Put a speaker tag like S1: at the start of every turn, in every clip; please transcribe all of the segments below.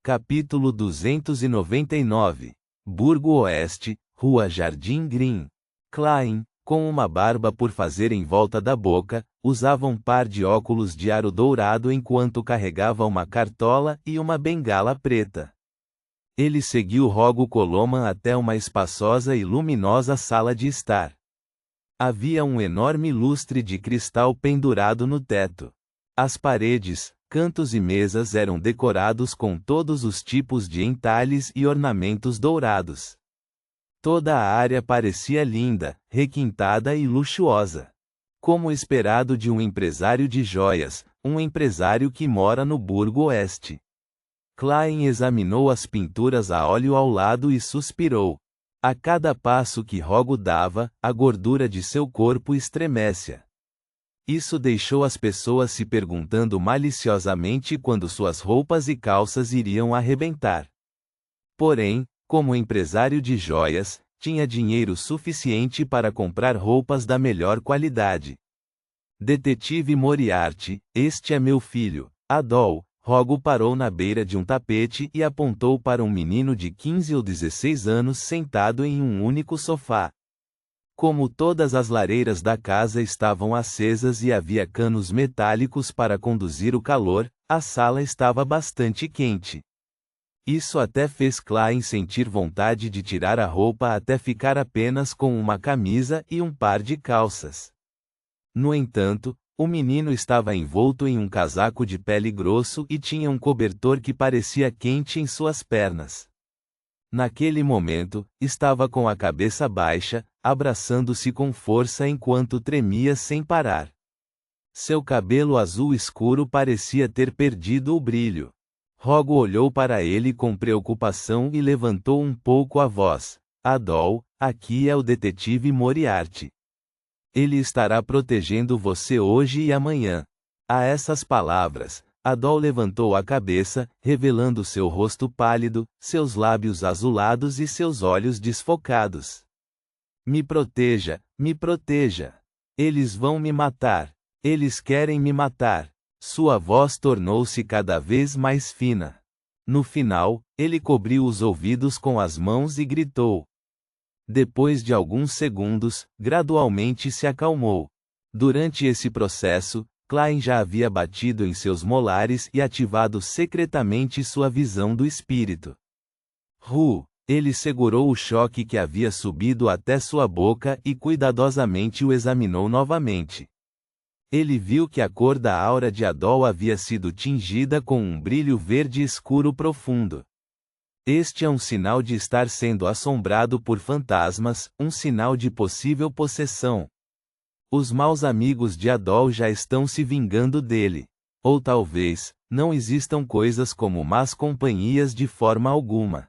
S1: Capítulo 299. Burgo Oeste, Rua Jardim Green. Klein, com uma barba por fazer em volta da boca, usava um par de óculos de aro dourado enquanto carregava uma cartola e uma bengala preta. Ele seguiu Rogo Coloman até uma espaçosa e luminosa sala de estar. Havia um enorme lustre de cristal pendurado no teto. As paredes, cantos e mesas eram decorados com todos os tipos de entalhes e ornamentos dourados. Toda a área parecia linda, requintada e luxuosa. Como esperado de um empresário de joias, um empresário que mora no Burgo Oeste. Klein examinou as pinturas a óleo ao lado e suspirou. A cada passo que Rogo dava, a gordura de seu corpo estremecia. Isso deixou as pessoas se perguntando maliciosamente quando suas roupas e calças iriam arrebentar. Porém, como empresário de joias, tinha dinheiro suficiente para comprar roupas da melhor qualidade. Detetive Moriarty, este é meu filho, Adol. Rogo parou na beira de um tapete e apontou para um menino de 15 ou 16 anos sentado em um único sofá. Como todas as lareiras da casa estavam acesas e havia canos metálicos para conduzir o calor, a sala estava bastante quente. Isso até fez Klein sentir vontade de tirar a roupa até ficar apenas com uma camisa e um par de calças. No entanto, o menino estava envolto em um casaco de pele grosso e tinha um cobertor que parecia quente em suas pernas. Naquele momento, estava com a cabeça baixa, abraçando-se com força enquanto tremia sem parar. Seu cabelo azul escuro parecia ter perdido o brilho. Rogo olhou para ele com preocupação e levantou um pouco a voz. Adol, aqui é o detetive Moriarty. Ele estará protegendo você hoje e amanhã. A essas palavras, Adol levantou a cabeça, revelando seu rosto pálido, seus lábios azulados e seus olhos desfocados. Me proteja, me proteja. Eles vão me matar. Eles querem me matar. Sua voz tornou-se cada vez mais fina. No final, ele cobriu os ouvidos com as mãos e gritou. Depois de alguns segundos, gradualmente se acalmou. Durante esse processo, Klein já havia batido em seus molares e ativado secretamente sua visão do espírito. Ele segurou o choque que havia subido até sua boca e cuidadosamente o examinou novamente. Ele viu que a cor da aura de Adol havia sido tingida com um brilho verde escuro profundo. Este é um sinal de estar sendo assombrado por fantasmas, um sinal de possível possessão. Os maus amigos de Adol já estão se vingando dele. Ou talvez, não existam coisas como más companhias de forma alguma.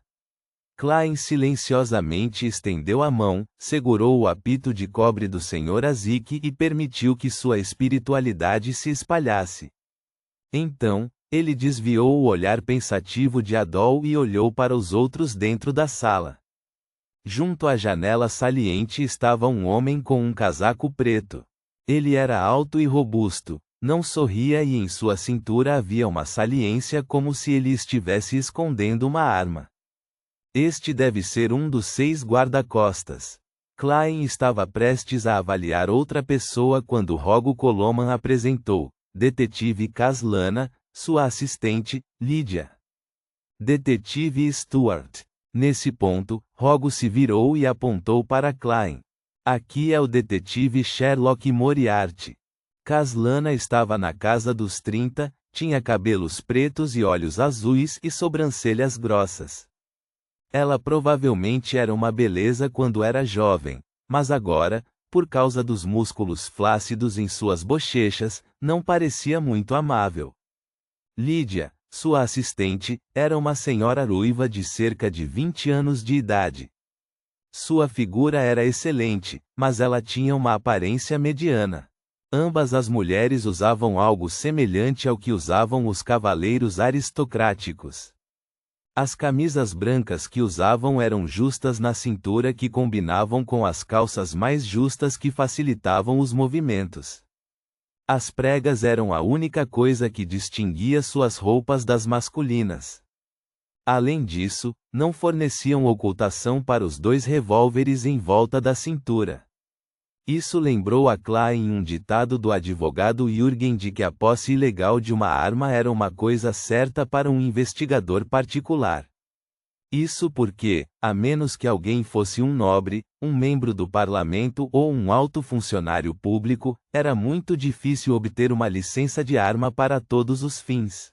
S1: Klein silenciosamente estendeu a mão, segurou o apito de cobre do Sr. Azik e permitiu que sua espiritualidade se espalhasse. Então, ele desviou o olhar pensativo de Adol e olhou para os outros dentro da sala. Junto à janela saliente estava um homem com um casaco preto. Ele era alto e robusto, não sorria e em sua cintura havia uma saliência como se ele estivesse escondendo uma arma. Este deve ser um dos 6 guarda-costas. Klein estava prestes a avaliar outra pessoa quando Rogo Coloman apresentou, Detetive Caslana, sua assistente, Lydia. Detetive Stuart. Nesse ponto, Rogo se virou e apontou para Klein. Aqui é o detetive Sherlock Moriarty. Caslana estava na casa dos 30, tinha cabelos pretos e olhos azuis e sobrancelhas grossas. Ela provavelmente era uma beleza quando era jovem, mas agora, por causa dos músculos flácidos em suas bochechas, não parecia muito amável. Lydia, sua assistente, era uma senhora ruiva de cerca de 20 anos de idade. Sua figura era excelente, mas ela tinha uma aparência mediana. Ambas as mulheres usavam algo semelhante ao que usavam os cavaleiros aristocráticos. As camisas brancas que usavam eram justas na cintura que combinavam com as calças mais justas que facilitavam os movimentos. As pregas eram a única coisa que distinguia suas roupas das masculinas. Além disso, não forneciam ocultação para os 2 revólveres em volta da cintura. Isso lembrou a Klein um ditado do advogado Jürgen de que a posse ilegal de uma arma era uma coisa certa para um investigador particular. Isso porque, a menos que alguém fosse um nobre, um membro do parlamento ou um alto funcionário público, era muito difícil obter uma licença de arma para todos os fins.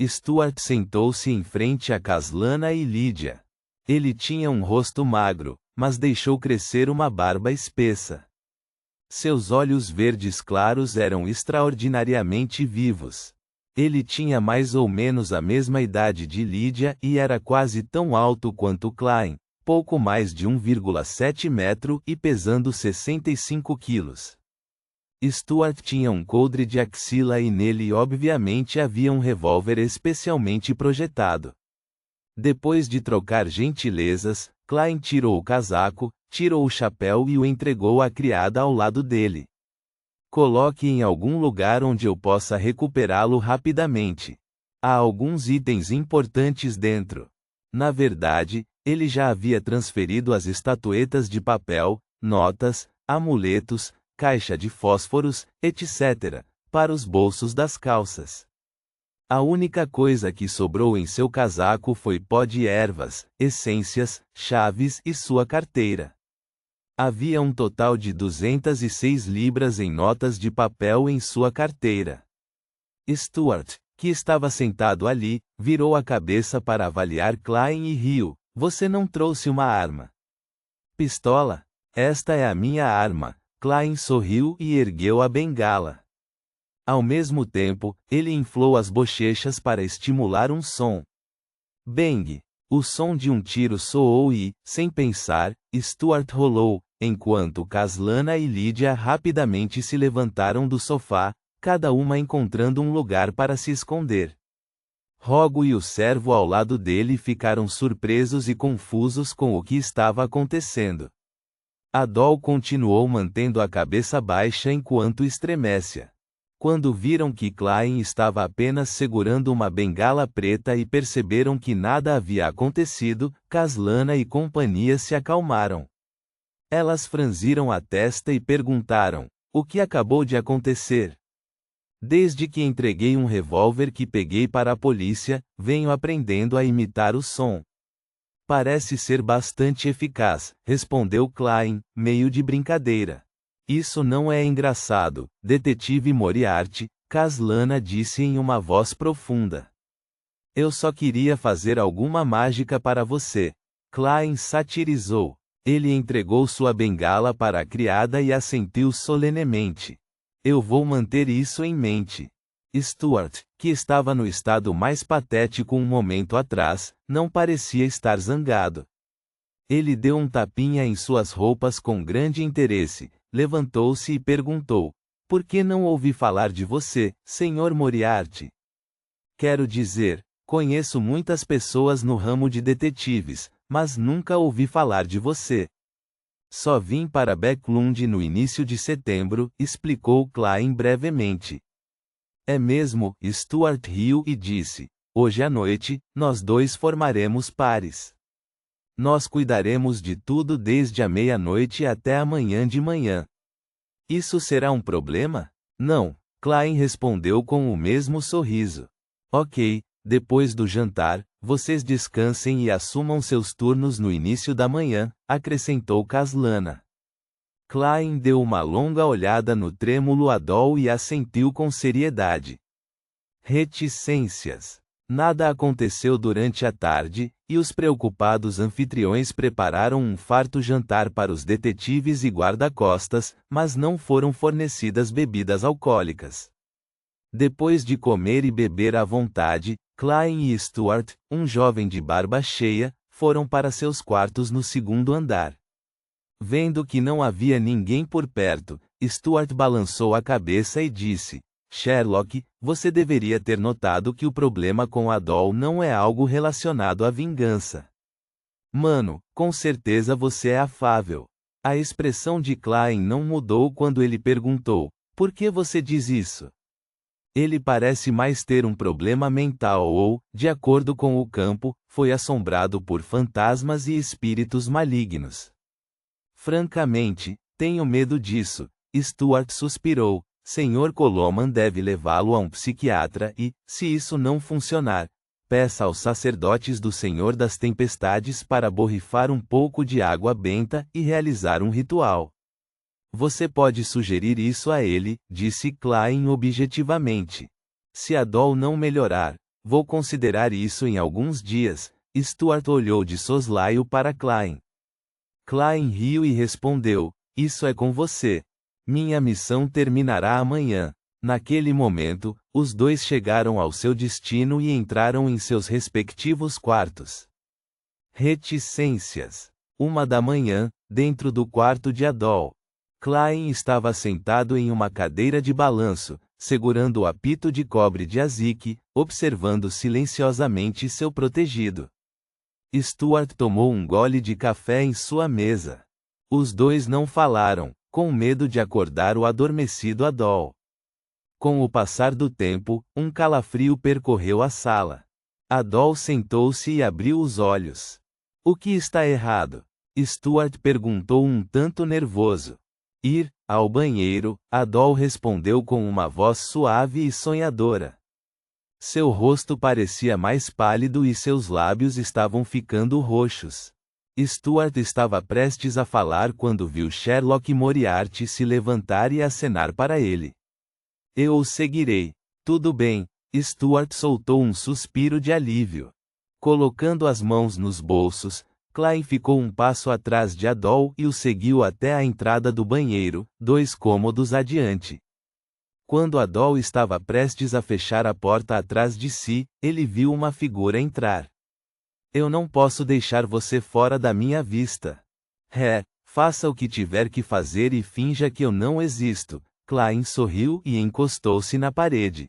S1: Stuart sentou-se em frente a Caslana e Lydia. Ele tinha um rosto magro, mas deixou crescer uma barba espessa. Seus olhos verdes claros eram extraordinariamente vivos. Ele tinha mais ou menos a mesma idade de Lydia e era quase tão alto quanto Klein, pouco mais de 1,7 metro e pesando 65 quilos. Stuart tinha um coldre de axila e nele obviamente havia um revólver especialmente projetado. Depois de trocar gentilezas, Klein tirou o casaco, tirou o chapéu e o entregou à criada ao lado dele. Coloque em algum lugar onde eu possa recuperá-lo rapidamente. Há alguns itens importantes dentro. Na verdade, ele já havia transferido as estatuetas de papel, notas, amuletos, caixa de fósforos, etc., para os bolsos das calças. A única coisa que sobrou em seu casaco foi pó de ervas, essências, chaves e sua carteira. Havia um total de 206 libras em notas de papel em sua carteira. Stuart, que estava sentado ali, virou a cabeça para avaliar Klein e riu. Você não trouxe uma arma. Pistola? Esta é a minha arma. Klein sorriu e ergueu a bengala. Ao mesmo tempo, ele inflou as bochechas para estimular um som. Bang! O som de um tiro soou e, sem pensar, Stuart rolou, enquanto Caslana e Lydia rapidamente se levantaram do sofá, cada uma encontrando um lugar para se esconder. Rogo e o servo ao lado dele ficaram surpresos e confusos com o que estava acontecendo. Adol continuou mantendo a cabeça baixa enquanto estremecia. Quando viram que Klein estava apenas segurando uma bengala preta e perceberam que nada havia acontecido, Caslana e companhia se acalmaram. Elas franziram a testa e perguntaram: o que acabou de acontecer? Desde que entreguei um revólver que peguei para a polícia, venho aprendendo a imitar o som. Parece ser bastante eficaz, respondeu Klein, meio de brincadeira. Isso não é engraçado, detetive Moriarty, Caslana disse em uma voz profunda. Eu só queria fazer alguma mágica para você. Klein satirizou. Ele entregou sua bengala para a criada e assentiu solenemente. Eu vou manter isso em mente. Stuart, que estava no estado mais patético um momento atrás, não parecia estar zangado. Ele deu um tapinha em suas roupas com grande interesse, levantou-se e perguntou: por que não ouvi falar de você, Sr. Moriarty? Quero dizer, conheço muitas pessoas no ramo de detetives, mas nunca ouvi falar de você. Só vim para Backlund no início de setembro, explicou Klein brevemente. É mesmo, Stuart riu e disse. Hoje à noite, nós dois formaremos pares. Nós cuidaremos de tudo desde a meia-noite até amanhã de manhã. Isso será um problema? Não, Klein respondeu com o mesmo sorriso. Ok, depois do jantar, vocês descansem e assumam seus turnos no início da manhã, acrescentou Caslana. Klein deu uma longa olhada no trêmulo Adol e assentiu com seriedade. Reticências. Nada aconteceu durante a tarde, e os preocupados anfitriões prepararam um farto jantar para os detetives e guarda-costas, mas não foram fornecidas bebidas alcoólicas. Depois de comer e beber à vontade, Klein e Stuart, um jovem de barba cheia, foram para seus quartos no segundo andar. Vendo que não havia ninguém por perto, Stuart balançou a cabeça e disse: Sherlock, você deveria ter notado que o problema com Adol não é algo relacionado à vingança. Mano, com certeza você é afável. A expressão de Klein não mudou quando ele perguntou: por que você diz isso? Ele parece mais ter um problema mental ou, de acordo com o campo, foi assombrado por fantasmas e espíritos malignos. Francamente, tenho medo disso. Stuart suspirou. Sr. Coleman deve levá-lo a um psiquiatra e, se isso não funcionar, peça aos sacerdotes do Senhor das Tempestades para borrifar um pouco de água benta e realizar um ritual. Você pode sugerir isso a ele, disse Klein objetivamente. Se a Doll não melhorar, vou considerar isso em alguns dias. Stuart olhou de soslaio para Klein. Klein riu e respondeu, isso é com você. Minha missão terminará amanhã. Naquele momento, os dois chegaram ao seu destino e entraram em seus respectivos quartos. Reticências. 1 da manhã, dentro do quarto de Adol. Klein estava sentado em uma cadeira de balanço, segurando o apito de cobre de Azik, observando silenciosamente seu protegido. Stuart tomou um gole de café em sua mesa. Os dois não falaram, com medo de acordar o adormecido Adol. Com o passar do tempo, um calafrio percorreu a sala. Adol sentou-se e abriu os olhos. O que está errado? Stuart perguntou um tanto nervoso. Ir ao banheiro, Adol respondeu com uma voz suave e sonhadora. Seu rosto parecia mais pálido e seus lábios estavam ficando roxos. Stuart estava prestes a falar quando viu Sherlock Moriarty se levantar e acenar para ele. Eu o seguirei. Tudo bem. Stuart soltou um suspiro de alívio. Colocando as mãos nos bolsos, Klein ficou um passo atrás de Adol e o seguiu até a entrada do banheiro, 2 cômodos adiante. Quando Adol estava prestes a fechar a porta atrás de si, ele viu uma figura entrar. Eu não posso deixar você fora da minha vista. Faça o que tiver que fazer e finja que eu não existo. Klein sorriu e encostou-se na parede.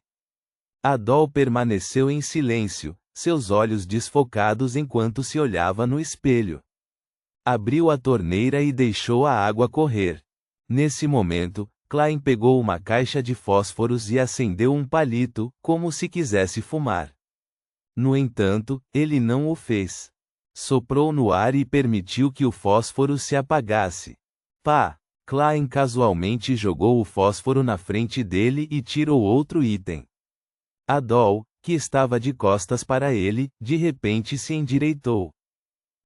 S1: Adol permaneceu em silêncio, seus olhos desfocados enquanto se olhava no espelho. Abriu a torneira e deixou a água correr. Nesse momento, Klein pegou uma caixa de fósforos e acendeu um palito, como se quisesse fumar. No entanto, ele não o fez. Soprou no ar e permitiu que o fósforo se apagasse. Pá! Klein casualmente jogou o fósforo na frente dele e tirou outro item. Adol, que estava de costas para ele, de repente se endireitou.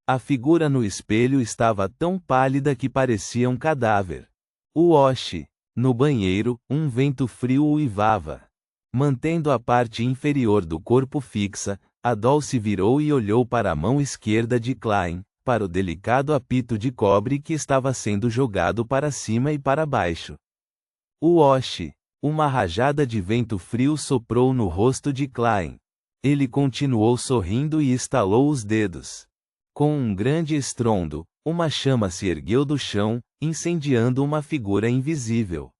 S1: A figura no espelho estava tão pálida que parecia um cadáver. Uoshi! No banheiro, um vento frio uivava. Mantendo a parte inferior do corpo fixa, Adol se virou e olhou para a mão esquerda de Klein, para o delicado apito de cobre que estava sendo jogado para cima e para baixo. Uoshi! Uma rajada de vento frio soprou no rosto de Klein. Ele continuou sorrindo e estalou os dedos. Com um grande estrondo, uma chama se ergueu do chão, incendiando uma figura invisível.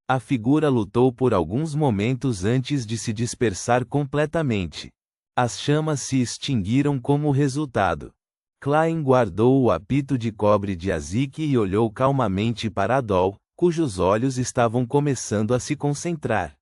S1: A figura lutou por alguns momentos antes de se dispersar completamente. As chamas se extinguiram como resultado. Klein guardou o apito de cobre de Azik e olhou calmamente para Adol, cujos olhos estavam começando a se concentrar.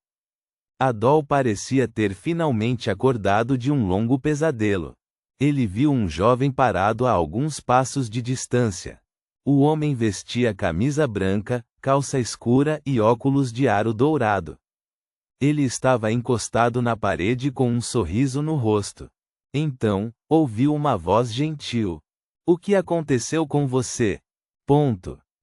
S1: Adol parecia ter finalmente acordado de um longo pesadelo. Ele viu um jovem parado a alguns passos de distância. O homem vestia camisa branca, calça escura e óculos de aro dourado. Ele estava encostado na parede com um sorriso no rosto. Então, ouviu uma voz gentil. O que aconteceu com você? Ponto.